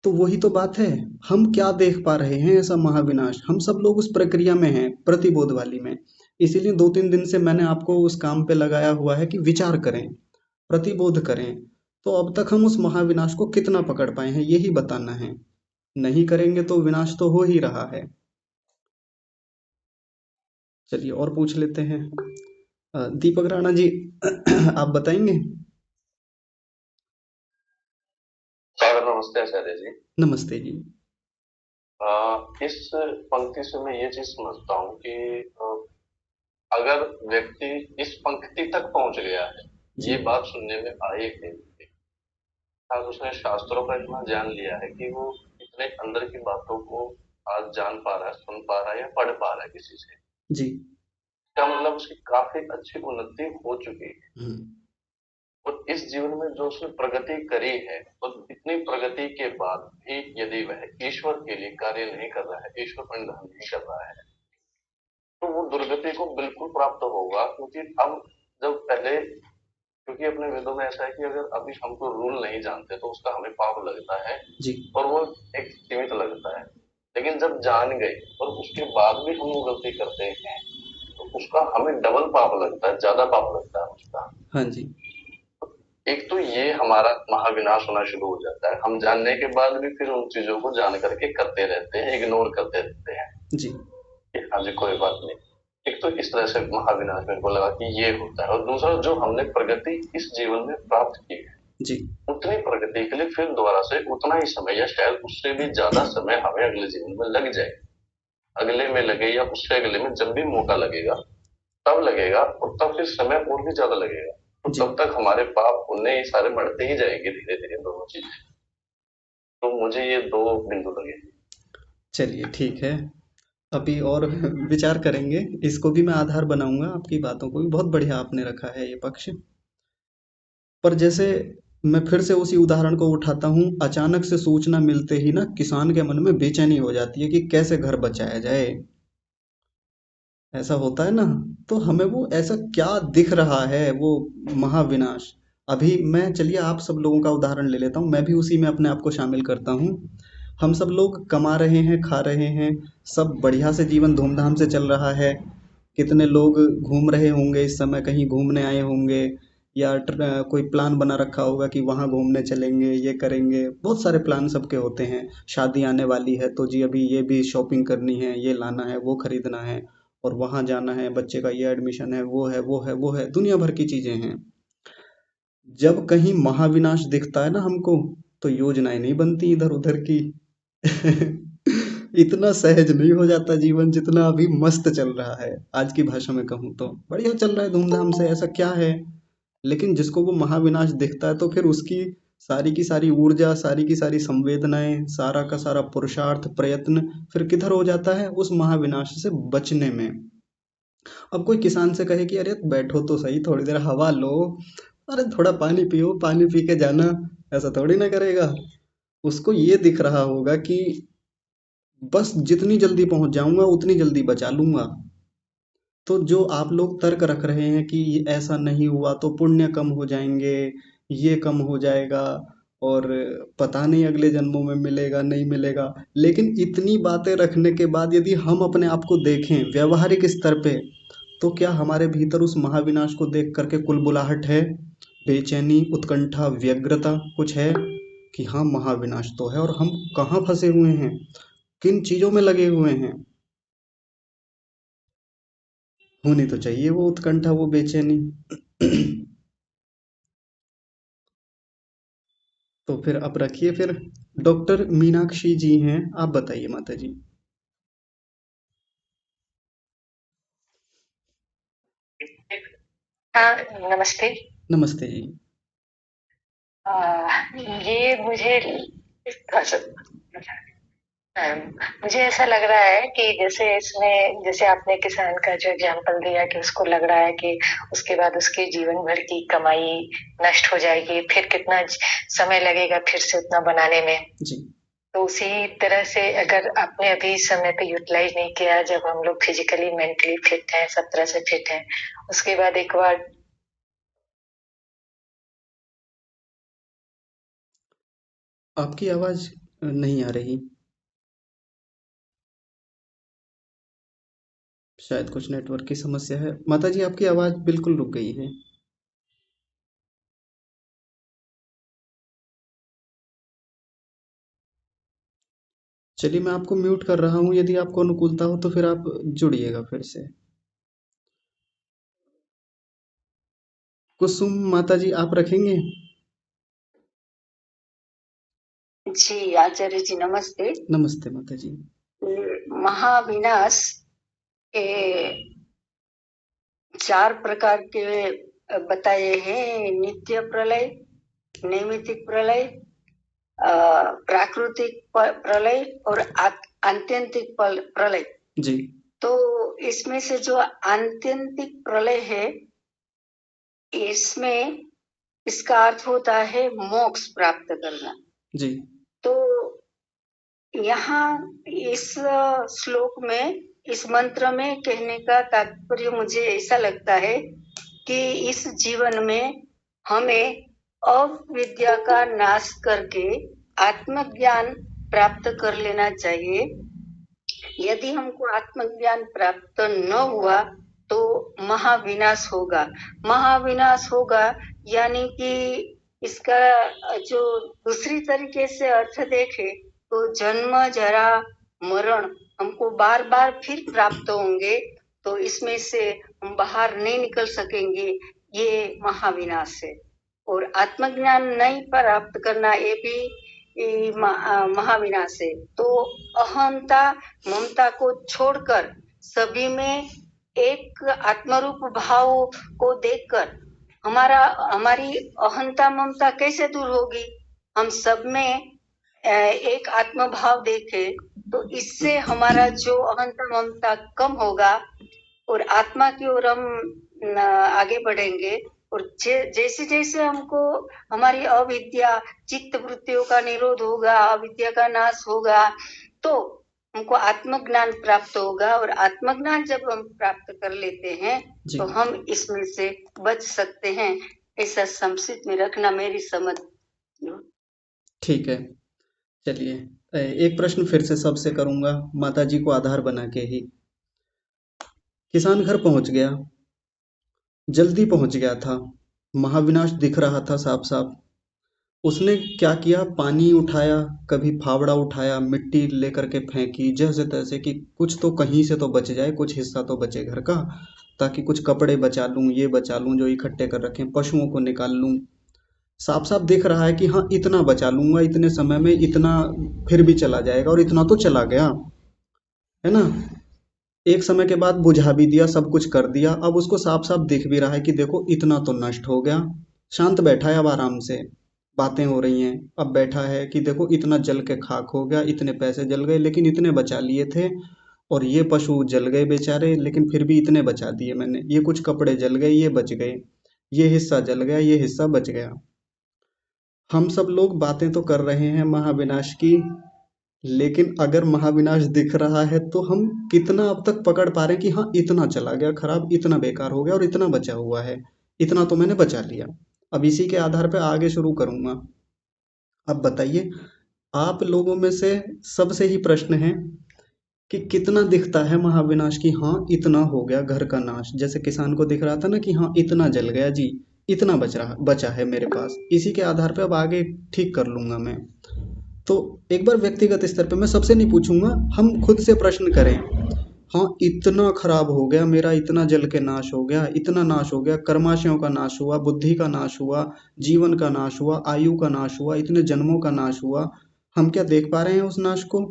तो वही तो बात है, हम क्या देख पा रहे हैं ऐसा महाविनाश। हम सब लोग उस प्रक्रिया में हैं, प्रतिबोध वाली में। इसीलिए 2-3 दिन से मैंने आपको उस काम पे लगाया हुआ है कि विचार करें, प्रतिबोध करें। तो अब तक हम उस महाविनाश को कितना पकड़ पाए हैं यही बताना है। नहीं करेंगे तो विनाश तो हो ही रहा है। चलिए और पूछ लेते हैं। दीपक राणा जी आप बताएंगे। नमस्ते आचार्य जी। नमस्ते जी। इस पंक्ति से मैं ये चीज समझता हूँ कि अगर व्यक्ति इस पंक्ति तक पहुंच गया है, जी। ये बात सुनने में आई थी, आज उसने शास्त्रों का इतना जान लिया है कि वो इतने अंदर की बातों को आज जान पा रहा है, सुन पा रहा है या पढ़ पा रहा है किसी से। जी। इसका मतलब उसकी काफी अच्छी उन्नति हो चुकी है। हम्म। और इस जीवन में जो उसने प्रगति करी है, और इतनी प्रगति के बाद भी यदि वह ईश्वर के लिए कार्य नहीं कर रहा है, ईश्वर पर ध्यान नहीं कर रहा है, तो वो दुर्गति को बिल्कुल प्राप्त होगा। क्योंकि अब जब पहले, क्योंकि अपने वेदों में ऐसा है कि अगर अभी हम कोई रूल नहीं जानते तो उसका हमें पाप लगता है, जी। और वो एक सीमित लगता है। लेकिन जब जान गए और उसके बाद भी हम वो गलती करते हैं तो उसका हमें डबल पाप लगता है, ज्यादा पाप लगता है उसका। हाँ जी। एक तो ये हमारा महाविनाश होना शुरू हो जाता है, हम जानने के बाद भी फिर उन चीजों को जान करके करते रहते हैं, इग्नोर करते रहते हैं जी। कि हाँ जी कोई बात नहीं। एक तो इस तरह से महाविनाश मेरे को लगा कि ये होता है। और दूसरा, जो हमने प्रगति इस जीवन में प्राप्त की है, जी। उतनी प्रगति के लिए फिर दोबारा से उतना ही समय या शायद उससे भी ज्यादा समय हमें अगले जीवन में लग जाए, अगले में लगे या उससे अगले में, जब भी मौका लगेगा तब लगेगा, और तब फिर समय और भी ज्यादा लगेगा। तो जी। तब तक हमारे पाप पुण्य ये सारे बढ़ते ही जाएंगे धीरे धीरे, दोनों चीजें। तो मुझे ये दो बिंदु लगे। चलिए ठीक है, अभी और विचार करेंगे, इसको भी मैं आधार बनाऊंगा, आपकी बातों को भी बहुत बढ़िया आपने रखा है ये पक्ष। पर जैसे मैं फिर से उसी उदाहरण को उठाता हूँ, अचानक से सूचना मिलते ही ना किसान के मन में बेचैनी हो जाती है कि कैसे घर बचाया जाए। ऐसा होता है ना। तो हमें वो ऐसा क्या दिख रहा है वो महाविनाश। अभी मैं, चलिए आप सब लोगों का उदाहरण ले लेता हूँ, मैं भी उसी में अपने आप को शामिल करता हूँ। हम सब लोग कमा रहे हैं, खा रहे हैं, सब बढ़िया से जीवन धूमधाम से चल रहा है। कितने लोग घूम रहे होंगे इस समय, कहीं घूमने आए होंगे, या कोई प्लान बना रखा होगा कि वहाँ घूमने चलेंगे, ये करेंगे, बहुत सारे प्लान सबके होते हैं। शादी आने वाली है तो जी अभी ये भी शॉपिंग करनी है, ये लाना है, वो खरीदना है, और वहाँ जाना है, बच्चे का ये एडमिशन है, वो है, वो है, वो है, दुनिया भर की चीजें हैं। जब कहीं महाविनाश दिखता है ना हमको, तो योजनाएं नहीं बनती इधर उधर की। इतना सहज नहीं हो जाता जीवन जितना अभी मस्त चल रहा है। आज की भाषा में कहूँ तो बढ़िया चल रहा है धूमधाम से, ऐसा क्या है। लेकिन जिसको वो महाविनाश दिखता है तो फिर उसकी सारी की सारी ऊर्जा, सारी की सारी संवेदनाएं, सारा का सारा पुरुषार्थ प्रयत्न फिर किधर हो जाता है, उस महाविनाश से बचने में। अब कोई किसान से कहे कि अरे बैठो तो सही, थोड़ी देर हवा लो, अरे थोड़ा पानी पियो, पानी पी के जाना, ऐसा थोड़ी ना करेगा। उसको ये दिख रहा होगा कि बस जितनी जल्दी पहुंच जाऊंगा उतनी जल्दी बचा लूंगा। तो जो आप लोग तर्क रख रहे हैं कि ये ऐसा नहीं हुआ तो पुण्य कम हो जाएंगे, ये कम हो जाएगा, और पता नहीं अगले जन्मों में मिलेगा नहीं मिलेगा, लेकिन इतनी बातें रखने के बाद यदि हम अपने आप को देखें व्यवहारिक स्तर पे, तो क्या हमारे भीतर उस महाविनाश को देख करके कुलबुलाहट है, बेचैनी, उत्कंठा, व्यग्रता कुछ है कि हाँ महाविनाश तो है और हम कहाँ फंसे हुए हैं, किन चीजों में लगे हुए हैं। होनी तो चाहिए वो उत्कंठा, वो बेचैनी। तो फिर अब रखिए फिर, डॉक्टर मीनाक्षी जी हैं, आप बताइए माता जी। हाँ, नमस्ते। नमस्ते जी। ये मुझे मुझे ऐसा लग रहा है कि जैसे इसमें, जैसे आपने किसान का जो एग्जाम्पल दिया कि उसको लग रहा है कि उसके बाद उसके जीवन भर की कमाई नष्ट हो जाएगी, फिर कितना समय लगेगा फिर से उतना बनाने में। जी। तो उसी तरह से अगर आपने अभी समय पे यूटिलाइज नहीं किया, जब हम लोग फिजिकली मेंटली फिट हैं, सब तरह से फिट हैं, उसके बाद एक बार आपकी आवाज नहीं आ रही, शायद कुछ नेटवर्क की समस्या है। माता जी आपकी आवाज बिल्कुल रुक गई है। चलिए मैं आपको म्यूट कर रहा हूँ, यदि आपको अनुकूलता हो तो फिर आप जुड़िएगा फिर से। कुसुम माता जी आप रखेंगे? जी आचार्य जी नमस्ते। नमस्ते माता जी। महाविनाश के 4 प्रकार के बताए हैं, नित्य प्रलय, नैमित्तिक प्रलय, प्राकृतिक प्रलय और आत्यंतिक प्रलय। जी तो इसमें से जो आत्यंतिक प्रलय है, इसमें इसका अर्थ होता है मोक्ष प्राप्त करना। जी तो यहाँ इस श्लोक में, इस मंत्र में कहने का तात्पर्य मुझे ऐसा लगता है कि इस जीवन में हमें अविद्या का नाश करके आत्मज्ञान प्राप्त कर लेना चाहिए। यदि हमको आत्मज्ञान प्राप्त न हुआ तो महाविनाश होगा। महाविनाश होगा यानी कि इसका जो दूसरी तरीके से अर्थ देखे तो जन्म जरा मरण हमको बार बार फिर प्राप्त होंगे, तो इसमें से हम बाहर नहीं निकल सकेंगे, ये महाविनाश है। और आत्मज्ञान नहीं प्राप्त करना ये भी महाविनाश है। तो अहंता ममता को छोड़कर सभी में एक आत्मरूप भाव को देखकर हमारी अहंता ममता कैसे दूर होगी? हम सब में एक आत्म भाव देखे तो इससे हमारा जो अहंता ममता कम होगा और आत्मा की ओर हम आगे बढ़ेंगे। और जैसे जैसे हमको हमारी अविद्या चित्त वृत्तियों का निरोध होगा, अविद्या का नाश होगा, तो हमको आत्मज्ञान प्राप्त होगा। और आत्मज्ञान जब हम प्राप्त कर लेते हैं तो हम इसमें से बच सकते हैं। ऐसा संक्षिप्त में रखना मेरी समझ। ठीक है, चलिए एक प्रश्न फिर से सबसे करूंगा, माता जी को आधार बना के ही। किसान घर पहुंच गया, जल्दी पहुंच गया था, महाविनाश दिख रहा था साफ साफ। उसने क्या किया, पानी उठाया, कभी फावड़ा उठाया, मिट्टी लेकर के फेंकी, जैसे तैसे कि कुछ तो कहीं से तो बच जाए, कुछ हिस्सा तो बचे घर का, ताकि कुछ कपड़े बचा लूं, ये बचा लूं जो इकट्ठे कर रखे, पशुओं को निकाल लूं। साफ साफ दिख रहा है कि हाँ इतना बचा लूंगा, इतने समय में इतना फिर भी चला जाएगा, और इतना तो चला गया है ना। एक समय के बाद बुझा भी दिया, सब कुछ कर दिया, अब उसको साफ साफ दिख भी रहा है कि देखो इतना तो नष्ट हो गया। शांत बैठा है, अब आराम से बातें हो रही हैं, अब बैठा है कि देखो इतना जल के खाक हो गया, इतने पैसे जल गए लेकिन इतने बचा लिए थे, और ये पशु जल गए बेचारे लेकिन फिर भी इतने बचा दिए मैंने, ये कुछ कपड़े जल गए ये बच गए, ये हिस्सा जल गया ये हिस्सा बच गया। हम सब लोग बातें तो कर रहे हैं महाविनाश की, लेकिन अगर महाविनाश दिख रहा है तो हम कितना अब तक पकड़ पा रहे हैं कि हाँ इतना चला गया खराब, इतना बेकार हो गया और इतना बचा हुआ है, इतना तो मैंने बचा लिया। अब इसी के आधार पे आगे शुरू करूंगा। अब बताइए, आप लोगों में से सबसे ही प्रश्न है कि कितना दिखता है महाविनाश की, हाँ इतना हो गया घर का नाश। जैसे किसान को दिख रहा था ना कि हाँ इतना जल गया जी, इतना बचा है मेरे पास। इसी के आधार पे अब आगे ठीक कर लूंगा मैं। तो एक बार व्यक्तिगत स्तर पे मैं सबसे नहीं पूछूंगा, हम खुद से प्रश्न करें, हाँ इतना खराब हो गया मेरा, इतना जल के नाश हो गया, इतना नाश हो गया, कर्माशयों का नाश हुआ, बुद्धि का नाश हुआ, जीवन का नाश हुआ, आयु का नाश हुआ, इतने जन्मों का नाश हुआ, हम क्या देख पा रहे हैं उस नाश को?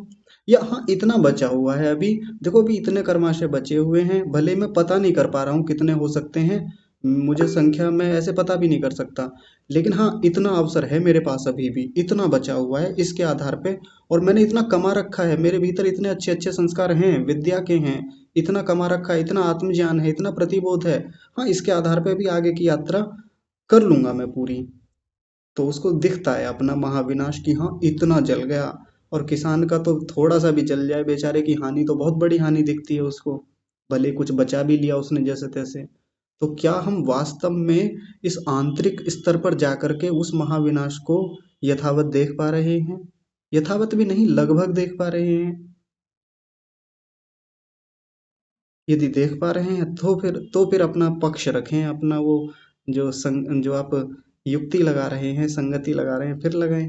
या हाँ इतना बचा हुआ है अभी, देखो अभी इतने कर्माशय बचे हुए हैं, भले मैं पता नहीं कर पा रहा हूँ कितने हो सकते हैं, मुझे संख्या में ऐसे पता भी नहीं कर सकता, लेकिन हाँ इतना अवसर है मेरे पास, अभी भी इतना बचा हुआ है, इसके आधार पे, और मैंने इतना कमा रखा है, मेरे भीतर इतने अच्छे अच्छे संस्कार हैं, विद्या के हैं, इतना कमा रखा है, इतना आत्मज्ञान है, इतना प्रतिबोध है, हाँ इसके आधार पे भी आगे की यात्रा कर लूंगा मैं पूरी। तो उसको दिखता है अपना महाविनाश की हाँ इतना जल गया। और किसान का तो थोड़ा सा भी जल जाए बेचारे की हानि तो बहुत बड़ी हानि दिखती है उसको, भले कुछ बचा भी लिया उसने जैसे तैसे। तो क्या हम वास्तव में इस आंतरिक स्तर पर जाकर के उस महाविनाश को यथावत देख पा रहे हैं? यथावत भी नहीं, लगभग देख पा रहे हैं। यदि देख पा रहे हैं तो फिर अपना पक्ष रखें, अपना वो जो आप युक्ति लगा रहे हैं, संगति लगा रहे हैं, फिर लगाएं।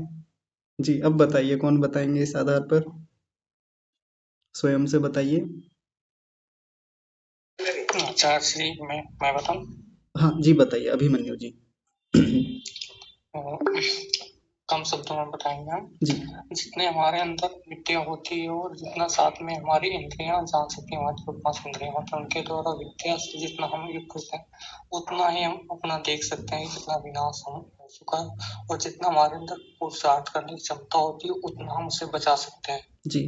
जी अब बताइए, कौन बताएंगे इस आधार पर? स्वयं से बताइए। आचार्य श्री मैं बताऊं? हाँ जी बताइए, अभिमन्यु जी। कम शब्दों में बताएंगे हम। जी जितने हमारे अंदर विद्या होती है और जितना साथ में हमारी इंद्रियां जान सकती हैं, हमारे 5 इंद्रियां होती हैं, उनके द्वारा विद्या से जितना हम युक्त हैं उतना ही हम अपना देख सकते हैं जितना विनाश हम हो चुका है, और जितना हमारे अंदर पुरुषार्थ करने की क्षमता होती है उतना हम उसे बचा सकते हैं। जी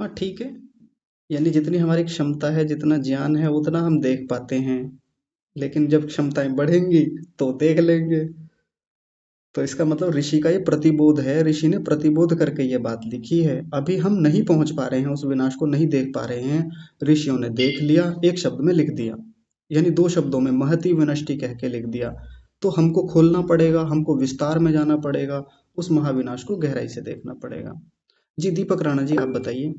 हाँ ठीक है, यानी जितनी हमारी क्षमता है, जितना ज्ञान है, उतना हम देख पाते हैं, लेकिन जब क्षमताएं बढ़ेंगी तो देख लेंगे। तो इसका मतलब ऋषि का ये प्रतिबोध है, ऋषि ने प्रतिबोध करके ये बात लिखी है। अभी हम नहीं पहुंच पा रहे हैं, उस विनाश को नहीं देख पा रहे हैं, ऋषियों ने देख लिया, एक शब्द में लिख दिया, यानी 2 शब्दों में महति विनष्टि कह के लिख दिया। तो हमको खोलना पड़ेगा, हमको विस्तार में जाना पड़ेगा, उस महाविनाश को गहराई से देखना पड़ेगा। जी दीपक राणा जी आप बताइए।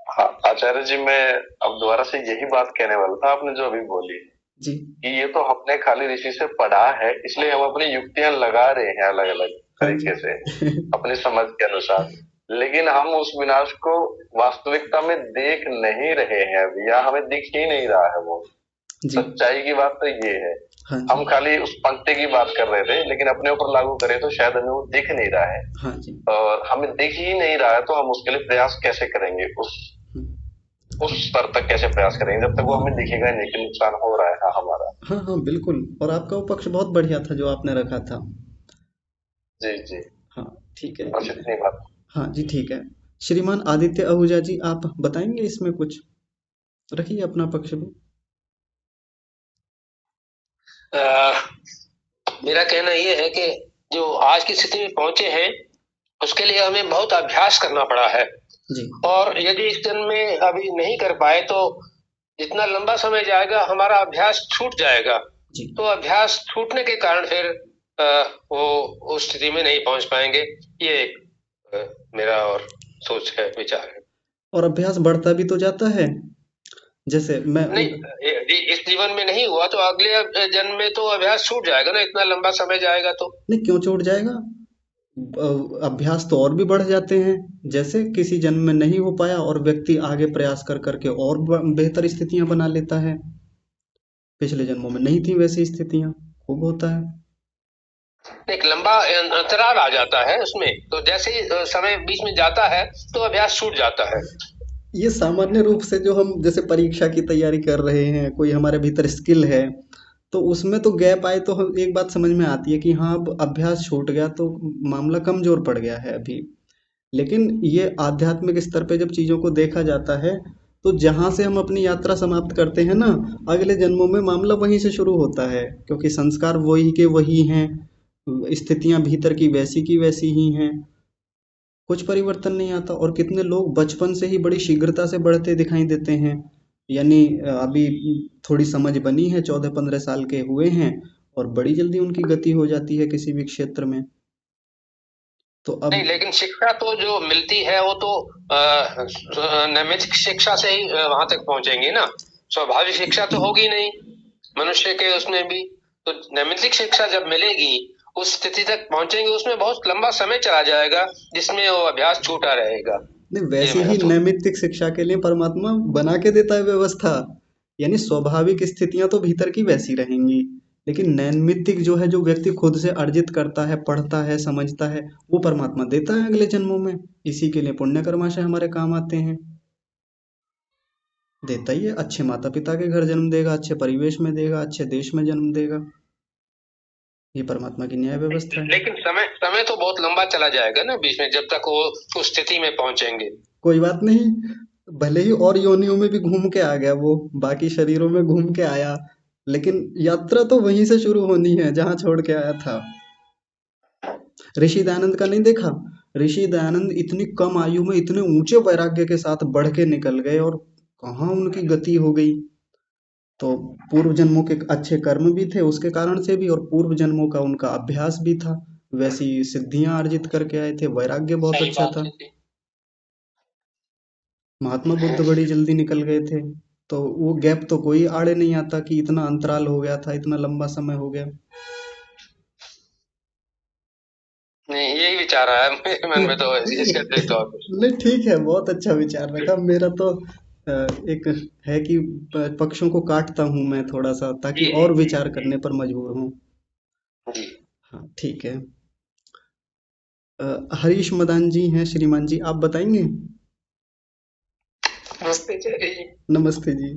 हाँ आचार्य जी, मैं अब दोबारा से यही बात कहने वाला था, आपने जो अभी बोली जी कि ये तो हमने खाली ऋषि से पढ़ा है, इसलिए हम अपनी युक्तियां लगा रहे हैं अलग अलग हाँ जी तरीके से अपनी समझ के अनुसार, लेकिन हम उस विनाश को वास्तविकता में देख नहीं रहे हैं अभी, या हमें दिख ही नहीं रहा है वो। जी सच्चाई की बात तो ये है, हाँ हम जी खाली उस पंक्ति की बात कर रहे थे, लेकिन अपने ऊपर लागू करें तो शायद हमें वो दिख नहीं रहा है, हाँ जी और हमें दिख ही नहीं रहा है तो हम उसके लिए प्रयास कैसे करेंगे, उस स्तर तक कैसे प्रयास करेंगे जब तक वो हमें दिखेगा नहीं कि नुकसान हो रहा है हमारा। हाँ हाँ बिल्कुल, और आपका वो पक्ष बहुत बढ़िया था जो आपने रखा था। जी जी, हाँ ठीक है। बस इतनी बात। हाँ जी ठीक है। श्रीमान आदित्य आहूजा जी आप बताएंगे इसमें कुछ, रखिए अपना पक्ष भी। मेरा कहना ये है कि जो आज की स्थिति में पहुंचे हैं उसके लिए हमें बहुत अभ्यास करना पड़ा है, जी और यदि इस जन्म में अभी नहीं कर पाए तो जितना लंबा समय जाएगा हमारा अभ्यास छूट जाएगा। जी तो अभ्यास छूटने के कारण फिर वो उस स्थिति में नहीं पहुंच पाएंगे। ये एक मेरा और सोच है, विचार है। और अभ्यास बढ़ता भी तो जाता है, जैसे मैं नहीं, इस जीवन में नहीं हुआ तो अगले जन्म में तो अभ्यास छूट जाएगा ना, इतना लंबा समय जाएगा तो। नहीं क्यों छूट जाएगा, अभ्यास तो और भी बढ़ जाते हैं, जैसे किसी जन्म में नहीं हो पाया और व्यक्ति आगे प्रयास कर करके और बेहतर स्थितियां बना लेता है, पिछले जन्मों में नहीं थी वैसी स्थितियां, खूब होता है। एक लंबा अंतराल आ जाता है उसमें, तो जैसे ही समय बीच में जाता है तो अभ्यास छूट जाता है। ये सामान्य रूप से जो हम जैसे परीक्षा की तैयारी कर रहे हैं, कोई हमारे भीतर स्किल है, तो उसमें तो गैप आए तो हम एक बात समझ में आती है कि हाँ अब अभ्यास छूट गया तो मामला कमजोर पड़ गया है अभी। लेकिन ये आध्यात्मिक स्तर पे जब चीजों को देखा जाता है तो जहां से हम अपनी यात्रा समाप्त करते हैं ना, अगले जन्मों में मामला वहीं से शुरू होता है, क्योंकि संस्कार वही के वही हैं, स्थितियां भीतर की वैसी ही हैं, कुछ परिवर्तन नहीं आता। और कितने लोग बचपन से ही बड़ी शीघ्रता से बढ़ते दिखाई देते हैं, यानी अभी थोड़ी समझ बनी है, 14-15 साल के हुए हैं और बड़ी जल्दी उनकी गति हो जाती है किसी भी क्षेत्र में। तो अब नहीं, लेकिन शिक्षा तो जो मिलती है वो तो नैमित्तिक शिक्षा से ही वहां तक पहुंचेंगे ना, स्वाभाविक शिक्षा तो होगी नहीं मनुष्य के उसमें भी। तो नैमित्तिक शिक्षा जब मिलेगी उस स्थिति तक पहुंचेंगे, उसमें बहुत लंबा समय चला जाएगा जिसमें वो अभ्यास छूटा रहेगा। नहीं वैसे ही नैमित्तिक शिक्षा के लिए परमात्मा बना के देता है व्यवस्था, यानी स्वाभाविक स्थितियां तो भीतर की वैसी रहेंगी, लेकिन नैमित्तिक जो है, जो व्यक्ति खुद से अर्जित करता है, पढ़ता है, समझता है, वो परमात्मा देता है अगले जन्मों में। इसी के लिए पुण्य कर्माशय हमारे काम आते हैं, देता ही है। अच्छे माता पिता के घर जन्म देगा, अच्छे परिवेश में देगा, अच्छे देश में जन्म देगा, ये परमात्मा की न्याय व्यवस्था है। लेकिन समय तो बहुत लंबा चला जाएगा ना बीच में, जब तक वो उस स्थिति में पहुंचेंगे। कोई बात नहीं, भले ही और योनियों में भी घूम के आ गया, वो बाकी शरीरों में घूम के आया, लेकिन यात्रा तो वहीं से शुरू होनी है जहां छोड़ के आया था। ऋषि दयानंद का नहीं देखा, ऋषि दयानंद इतनी कम आयु में इतने ऊंचे वैराग्य के साथ बढ़ के निकल गए, और कहाँ उनकी गति हो गई। तो पूर्व जन्मों के अच्छे कर्म भी थे उसके कारण से भी, और पूर्व जन्मों का उनका अभ्यास भी था, वैसी सिद्धियां अर्जित करके आए थे, वैराग्य बहुत अच्छा था। महात्मा बुद्ध बड़ी जल्दी निकल गए थे, तो वो गैप तो कोई आड़े नहीं आता कि इतना अंतराल हो गया था, इतना लंबा समय हो गया। नहीं, यही विचार आया मेरे मन में तो इसके अतिरिक्त और कुछ नहीं ठीक है, बहुत अच्छा विचार रखा। मेरा तो एक है कि पक्षों को काटता हूं मैं थोड़ा सा, ताकि जी और जी विचार करने पर मजबूर हूं। जी। हाँ ठीक है। हरीश मदान जी हैं, श्रीमान जी आप बताएंगे। नमस्ते आचार्य जी। नमस्ते जी।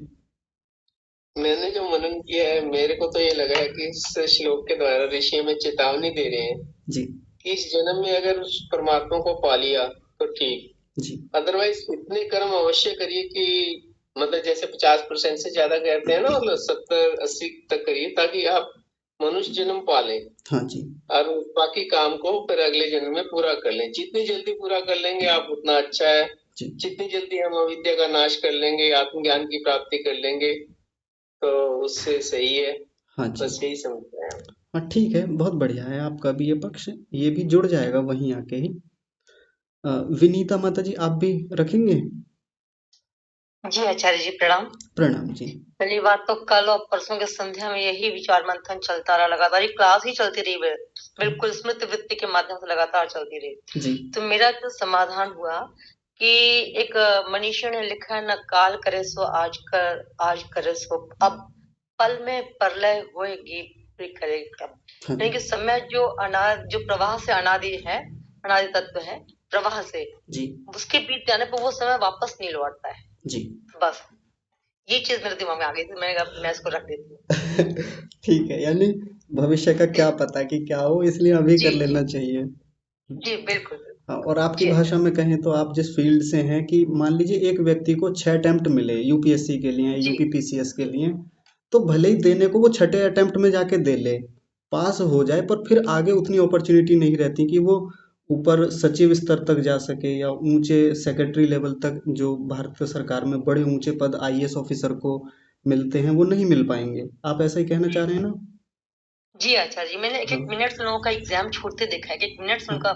मैंने जो मनन किया है, मेरे को तो ये लगा है कि इस श्लोक के द्वारा ऋषि हमें चेतावनी दे रहे हैं जी कि इस जन्म में अगर उस परमात्मा को पा लिया तो ठीक, जी अदरवाइज इतने कर्म अवश्य करिए कि मतलब जैसे 50% से ज्यादा कहते हैं ना, मतलब 70-80 तक करिए, ताकि आप मनुष्य जन्म पा लें हाँ जी और बाकी काम को फिर अगले जन्म में पूरा कर लें। जितनी जल्दी पूरा कर लेंगे आप उतना अच्छा है। जी जितनी जल्दी हम अविद्या का नाश कर लेंगे, आत्मज्ञान की प्राप्ति कर लेंगे, तो उससे सही है। हाँ जी। बस यही समझते हैं। हाँ ठीक है, बहुत बढ़िया है आपका भी ये पक्ष, ये भी जुड़ जाएगा वहीं आके ही। विनीता माता जी आप भी रखेंगे। जी आचार्य जी प्रणाम। प्रणाम जी। पहली बात तो कल और परसों के संध्या में यही विचार मंथन चलता रहा, लगातार ये क्लास ही चलती रही, बिल्कुल स्मृति वृत्ति के माध्यम से लगातार चलती रही। जी तो मेरा जो समाधान हुआ कि एक मनीषी ने लिखा है, न काल करे सो आज करे सो अब, पल में प्रलय होएगी फिर करे कब। हाँ यानी कि समय जो प्रवाह से अनादि है, अनादि तत्व है, प्रवाह से जी उसके बीत जाने पर वो समय वापस नहीं लौटता है। जी। बस ये चीज मेरे दिमाग में आ गई थी, मैंने कहा मैं इसको रख देती हूँ। ठीक है, यानी भविष्य का क्या पता कि क्या हो, इसलिए अभी जी कर जी लेना चाहिए। जी बिल्कुल। हाँ, और आपकी जी भाषा में कहें तो आप जिस फील्ड से हैं, कि मान लीजिए एक व्यक्ति को 6 अटेम्प्ट मिले यूपीएससी के लिए, जी यूपीपीसीएस के लिए, तो भले ही देने को वो छठे अटेम्प्ट में जाके दे ले, पास हो जाए, पर फिर आगे उतनी अपॉर्चुनिटी नहीं रहती कि वो ऊपर सचिव स्तर तक जा सके, या ऊंचे सेक्रेटरी लेवल तक, जो भारत सरकार में बड़े ऊंचे पद आईएएस ऑफिसर को मिलते हैं, वो नहीं मिल पाएंगे। आप ऐसा ही कहना चाह रहे हैं ना। जी आचार्य जी, मैंने एक हाँ एक मिनट से लोगों का एग्जाम छूटते देखा है, एक मिनट से हाँ उनका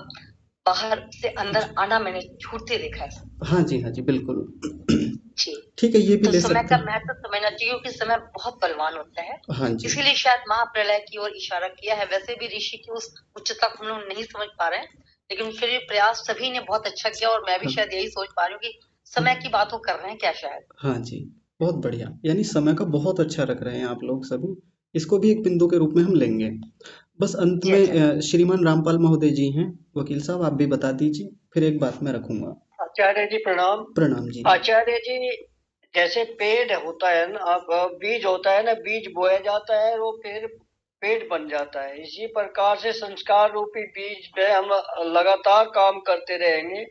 बाहर से अंदर आना मैंने छूटते देखा है। हाँ जी हाँ जी बिल्कुल। जी। ठीक है, ये भी तो ले समय सकते का हैं। महत्व समझना चाहिए, क्योंकि समय बहुत बलवान होता है। हाँ जी इसीलिए शायद महाप्रलय की ओर इशारा किया है। वैसे भी ऋषि की उस उच्चता को हम लोग नहीं समझ पा रहे हैं, लेकिन फिर भी प्रयास सभी ने बहुत अच्छा किया, और मैं भी हाँ शायद यही सोच पा रही हूँ कि समय की बात वो कर रहे हैं क्या शायद। हाँ जी, बहुत बढ़िया, यानी समय का बहुत अच्छा रख रहे हैं आप लोग सभी। इसको भी एक बिंदु के रूप में हम लेंगे। बस अंत जी में आचार्य। श्रीमान रामपाल महोदय जी हैं, वकील साहब आप भी बता दीजिए, फिर एक बात मैं रखूंगा। आचार्य जी प्रणाम। प्रणाम जी। आचार्य जी, जैसे पेड़ होता है ना, अब बीज होता है ना, बीज बोया जाता है, वो फिर पेड़ बन जाता है। इसी प्रकार से संस्कार रूपी बीज पे हम लगातार काम करते रहेंगे,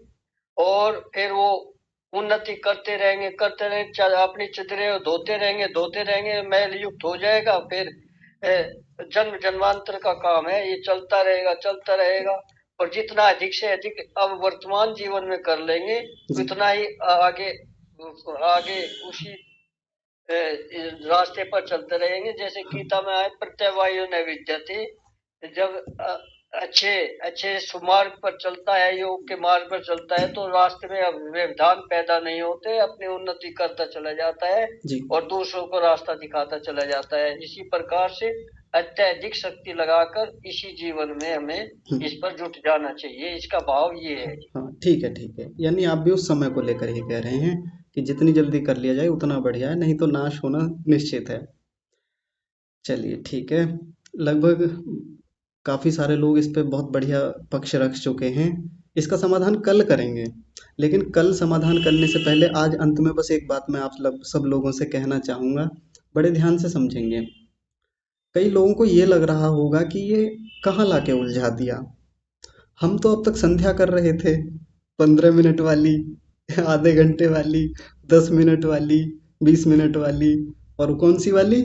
और फिर वो उन्नति करते रहेंगे, अपनी चदरे धोते रहेंगे, मैल युक्त हो जाएगा। फिर जन्म जन्मांतर का काम है, ये चलता रहेगा। और जितना अधिक से अधिक अब वर्तमान जीवन में कर लेंगे, जी उतना ही आगे आगे उसी रास्ते पर चलते रहेंगे। जैसे गीता में आए, प्रत्यवायु न विद्यते। जब अच्छे अच्छे सुमार्ग पर चलता है, योग के मार्ग पर चलता है, तो रास्ते में अब व्यवधान पैदा नहीं होते, अपनी उन्नति करता चला जाता है जी और दूसरों को रास्ता दिखाता चला जाता है। इसी प्रकार से अत्यधिक शक्ति लगाकर इसी जीवन में हमें इस पर जुट जाना चाहिए। इसका भाव ये है। हाँ ठीक है, यानी आप भी उस समय को लेकर ही कह रहे हैं कि जितनी जल्दी कर लिया जाए उतना बढ़िया है, नहीं तो नाश होना निश्चित है। चलिए ठीक है, लगभग काफी सारे लोग इस पे बहुत बढ़िया पक्ष रख चुके हैं। इसका समाधान कल करेंगे, लेकिन कल समाधान करने से पहले आज अंत में बस एक बात मैं आप सब लोगों से कहना चाहूंगा, बड़े ध्यान से समझेंगे। कई लोगों को ये लग रहा होगा कि ये कहाँ लाके उलझा दिया, हम तो अब तक संध्या कर रहे थे, 15 मिनट वाली, आधे घंटे वाली, 10 मिनट वाली, 20 मिनट वाली, और कौन सी वाली,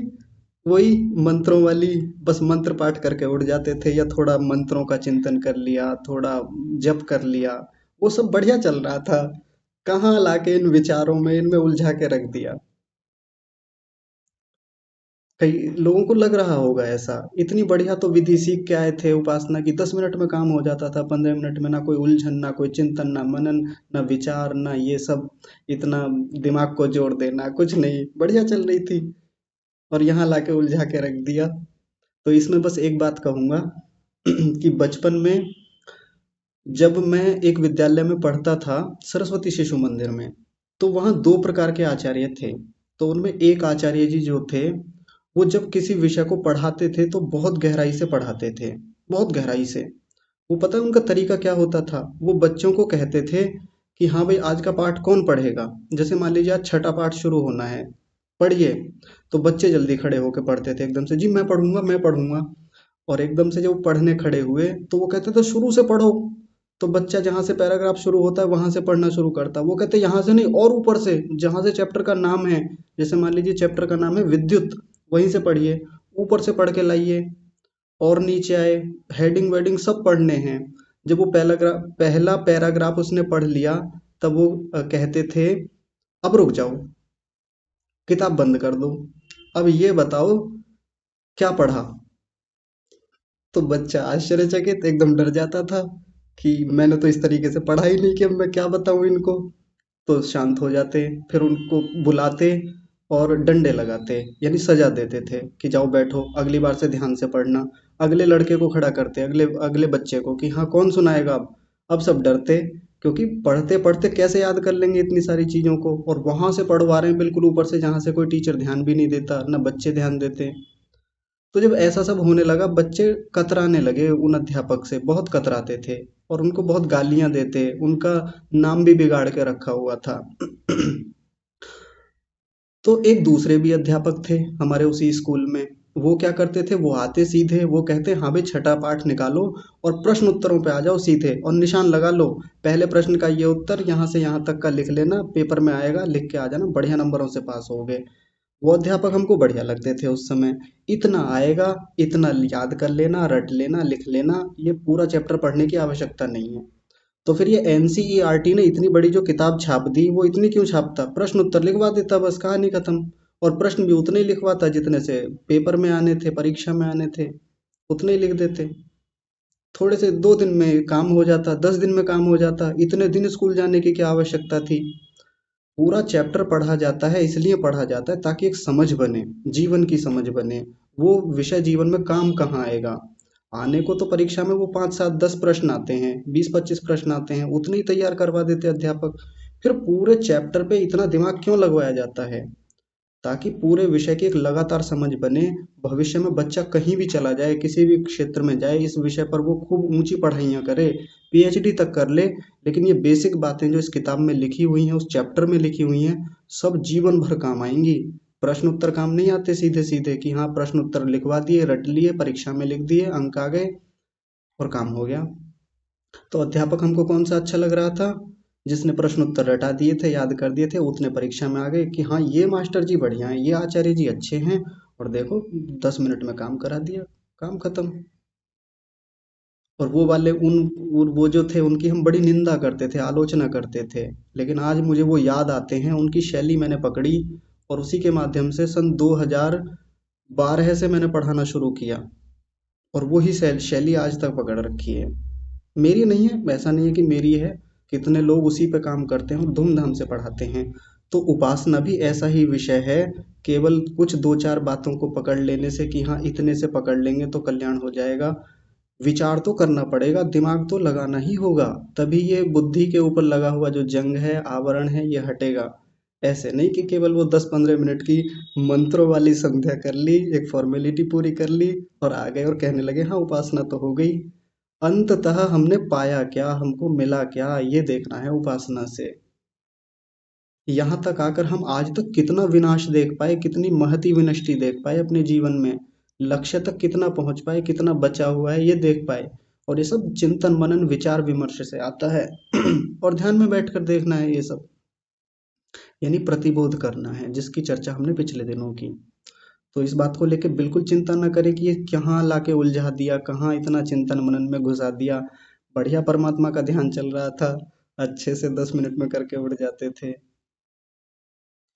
वही मंत्रों वाली। बस मंत्र पाठ करके उठ जाते थे, या थोड़ा मंत्रों का चिंतन कर लिया, थोड़ा जप कर लिया, वो सब बढ़िया चल रहा था। कहाँ लाके इन विचारों में, इनमें उलझा के रख दिया। कई लोगों को लग रहा होगा ऐसा, इतनी बढ़िया तो विधि सीख के आए थे उपासना की, 10 मिनट में काम हो जाता था, 15 मिनट में ना कोई उलझन, ना कोई चिंतन, ना मनन, ना विचार, ना ये सब इतना दिमाग को जोड़ देना, कुछ नहीं, बढ़िया चल रही थी, और यहाँ लाके उलझा के रख दिया। तो इसमें बस एक बात कहूंगा कि बचपन में जब मैं एक विद्यालय में पढ़ता था, सरस्वती शिशु मंदिर में, तो वहाँ 2 प्रकार के आचार्य थे। तो उनमें एक आचार्य जी जो थे, वो जब किसी विषय को पढ़ाते थे तो बहुत गहराई से पढ़ाते थे, बहुत गहराई से। वो पता है उनका तरीका क्या होता था? वो बच्चों को कहते थे कि हाँ भाई, आज का पाठ कौन पढ़ेगा? जैसे मान लीजिए आज छठा पाठ शुरू होना है, पढ़िए। तो बच्चे जल्दी खड़े होकर पढ़ते थे एकदम से, जी मैं पढ़ूंगा, मैं पढ़ूंगा। और एकदम से जब वो पढ़ने खड़े हुए तो वो कहते थे शुरू से पढ़ो। तो बच्चा जहाँ से पैराग्राफ शुरू होता है वहां से पढ़ना शुरू करता है। वो कहते यहाँ से नहीं, और ऊपर से, जहाँ से चैप्टर का नाम है, जैसे मान लीजिए चैप्टर का नाम है विद्युत, वहीं से पढ़िए, ऊपर से पढ़ के लाइए और नीचे आए, हेडिंग वेडिंग सब पढ़ने हैं। जब वो पहला पैराग्राफ उसने पढ़ लिया, तब वो कहते थे अब रुक जाओ, किताब बंद कर दो, अब ये बताओ क्या पढ़ा। तो बच्चा आश्चर्यचकित एकदम डर जाता था कि मैंने तो इस तरीके से पढ़ा ही नहीं, कि अब मैं क्या बताऊं इनको। तो शांत हो जाते, फिर उनको बुलाते और डंडे लगाते, यानी सजा देते थे कि जाओ बैठो, अगली बार से ध्यान से पढ़ना। अगले लड़के को खड़ा करते, अगले अगले बच्चे को, कि हाँ कौन सुनाएगा अब सब डरते, क्योंकि पढ़ते पढ़ते कैसे याद कर लेंगे इतनी सारी चीज़ों को, और वहां से पढ़वा रहे हैं बिल्कुल ऊपर से, जहाँ से कोई टीचर ध्यान भी नहीं देता, ना बच्चे ध्यान देते। तो जब ऐसा सब होने लगा, बच्चे कतराने लगे उन अध्यापक से, बहुत कतराते थे और उनको बहुत गालियां देते, उनका नाम भी बिगाड़ के रखा हुआ था। तो एक दूसरे भी अध्यापक थे हमारे उसी स्कूल में। वो क्या करते थे, वो आते सीधे, वो कहते हाँ भाई छठा पाठ निकालो और प्रश्न उत्तरों पे आ जाओ सीधे, और निशान लगा लो, पहले प्रश्न का ये उत्तर यहाँ से यहाँ तक का लिख लेना, पेपर में आएगा, लिख के आ जाना, बढ़िया नंबरों से पास होगे। वो अध्यापक हमको बढ़िया लगते थे उस समय। इतना आएगा, इतना याद कर लेना, रट लेना, लिख लेना, ये पूरा चैप्टर पढ़ने की आवश्यकता नहीं है। तो फिर ये एनसीईआरटी ने इतनी बड़ी जो किताब छाप दी, वो इतनी क्यों छापता? प्रश्न उत्तर लिखवा देता, बस कहानी खत्म। और प्रश्न भी उतने ही लिखवाता जितने से पेपर में आने थे, परीक्षा में आने थे, उतने ही लिख देते। थोड़े से 2 दिन में काम हो जाता, 10 दिन में काम हो जाता, इतने दिन स्कूल जाने की क्या आवश्यकता थी? पूरा चैप्टर पढ़ा जाता है, इसलिए पढ़ा जाता है ताकि एक समझ बने, जीवन की समझ बने। वो विषय जीवन में काम कहाँ आएगा? आने को तो परीक्षा में वो 5 7 10 प्रश्न आते हैं, 20 25 प्रश्न आते हैं, उतने ही तैयार करवा देते अध्यापक। फिर पूरे चैप्टर पे इतना दिमाग क्यों लगवाया जाता है? ताकि पूरे विषय की एक लगातार समझ बने। भविष्य में बच्चा कहीं भी चला जाए, किसी भी क्षेत्र में जाए, इस विषय पर वो खूब ऊंची पढ़ाइयाँ करे, पीएचडी तक कर ले, लेकिन ये बेसिक बातें जो इस किताब में लिखी हुई हैं, उस चैप्टर में लिखी हुई हैं, सब जीवन भर काम आएंगी। प्रश्न उत्तर काम नहीं आते सीधे सीधे कि हाँ प्रश्न उत्तर लिखवा दिए, रट लिए, परीक्षा में लिख दिए, अंक आ गए और काम हो गया। तो अध्यापक हमको कौन सा अच्छा लग रहा था? जिसने प्रश्न उत्तर रटा दिए थे, याद कर दिए थे, उतने परीक्षा में आ गए कि हाँ ये मास्टर जी बढ़िया हैं, ये आचार्य जी अच्छे हैं, और देखो 10 मिनट में काम करा दिया, काम खत्म। और वो वाले वो जो थे उनकी हम बड़ी निंदा करते थे, आलोचना करते थे, लेकिन आज मुझे वो याद आते हैं, उनकी शैली मैंने पकड़ी और उसी के माध्यम से सन 2012 से मैंने पढ़ाना शुरू किया, और वही शैली आज तक पकड़ रखी है। मेरी नहीं है, ऐसा नहीं है कि मेरी है, कितने लोग उसी पे काम करते हैं और धूमधाम से पढ़ाते हैं। तो उपासना भी ऐसा ही विषय है, केवल कुछ 2 4 बातों को पकड़ लेने से कि हाँ इतने से पकड़ लेंगे तो कल्याण हो जाएगा, विचार तो करना पड़ेगा, दिमाग तो लगाना ही होगा, तभी ये बुद्धि के ऊपर लगा हुआ जो जंग है, आवरण है, ये हटेगा। ऐसे नहीं कि केवल वो 10 15 मिनट की मंत्रों वाली संध्या कर ली, एक फॉर्मेलिटी पूरी कर ली और आ गए और कहने लगे हाँ उपासना तो हो गई। अंततः हमने पाया क्या, हमको मिला क्या, ये देखना है उपासना से। यहाँ तक आकर हम आज तक कितना विनाश देख पाए, कितनी महती विनष्टि देख पाए अपने जीवन में, लक्ष्य तक कितना पहुंच पाए, कितना बचा हुआ है ये देख पाए। और ये सब चिंतन मनन विचार विमर्श से आता है और ध्यान में बैठकर देखना है ये सब, यानी प्रतिबोध करना है, जिसकी चर्चा हमने पिछले दिनों की। तो इस बात को लेकर बिल्कुल चिंता न करें कि ये कहाँ लाके उलझा दिया, कहाँ इतना चिंतन मनन में घुसा दिया। बढ़िया परमात्मा का ध्यान चल रहा था, अच्छे से 10 मिनट में करके उड़ जाते थे।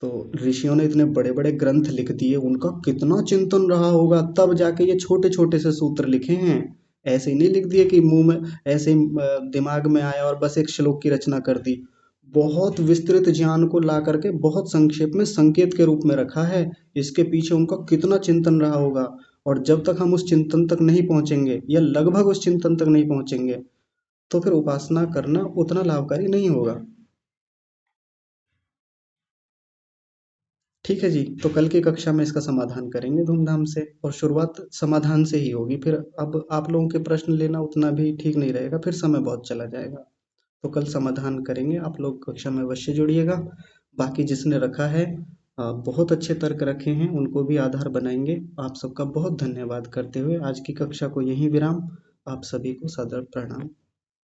तो ऋषियों ने इतने बड़े बड़े ग्रंथ लिख दिए, उनका कितना चिंतन रहा होगा, तब जाके ये छोटे छोटे से सूत्र लिखे हैं। ऐसे ही नहीं लिख दिए कि मुंह में ऐसे ही दिमाग में आया और बस एक श्लोक की रचना कर दी। बहुत विस्तृत ज्ञान को ला करके बहुत संक्षेप में संकेत के रूप में रखा है। इसके पीछे उनका कितना चिंतन रहा होगा, और जब तक हम उस चिंतन तक नहीं पहुंचेंगे या लगभग उस चिंतन तक नहीं पहुंचेंगे, तो फिर उपासना करना उतना लाभकारी नहीं होगा। ठीक है जी, तो कल की कक्षा में इसका समाधान करेंगे धूमधाम से, और शुरुआत समाधान से ही होगी। फिर अब आप लोगों के प्रश्न लेना उतना भी ठीक नहीं रहेगा, फिर समय बहुत चला जाएगा। तो कल समाधान करेंगे, आप लोग कक्षा में अवश्य जुड़िएगा। बाकी जिसने रखा है बहुत अच्छे तर्क रखे हैं, उनको भी आधार बनाएंगे। आप सबका बहुत धन्यवाद करते हुए आज की कक्षा को यहीं विराम। आप सभी को सादर प्रणाम।